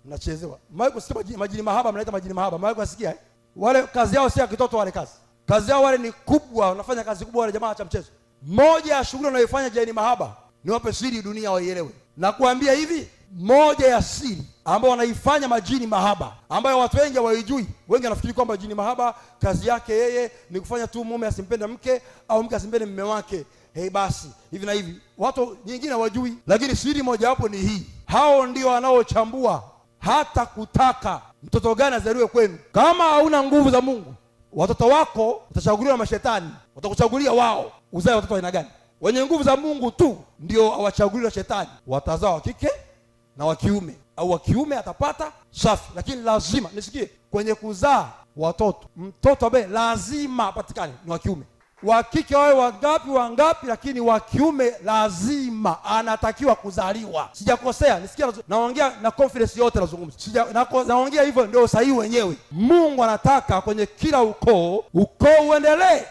mnachezewa. Mwaje kusikia majini mahaba, mnaita majini mahaba. Mwaje kusikia wale kazi yao si ya kitoto, wale kazi yao wale ni kubwa, wanafanya kazi kubwa wale jamaa cha mchezo. Moja ya shughuli wanayofanya jini mahaba, niwape siri dunia waielewe. Na kuambia hivi, moja ya siri ambao wanaifanya majini mahaba, ambayo watu wengi hawaijui. Wengi wanafikiri kwamba jini mahaba kazi yake yeye ni kufanya tu mume asimpende mke au mke asimpende mume wake. Basi hivi na hivi, watu nyingine hawajui. Lakini siri moja hapo ni hii, hao ndio wanaochambua hata kutaka mtoto gani azaliwe kwenu. Kama hauna nguvu za Mungu, watoto wako watachaguliwa na mashetani, watakuchagulia wao uzae watoto aina gani. Wenye nguvu za Mungu tu ndio hawachaguliwa shetani, watazaa wa kike na wa kiume, au wa kiume atapata safi. Lakini lazima nisikie, kwenye kuzaa watoto, mtoto ambaye lazima apatikane ni wa kiume. Wa kike wawe wangapi, lakini wa kiume lazima anatakiwa kuzaliwa. Sijakosea, nisikia, naongea na confidence yote, nazungumza naongea hivyo, ndio sahihi wenyewe. Mungu anataka kwenye kila ukoo uendelee.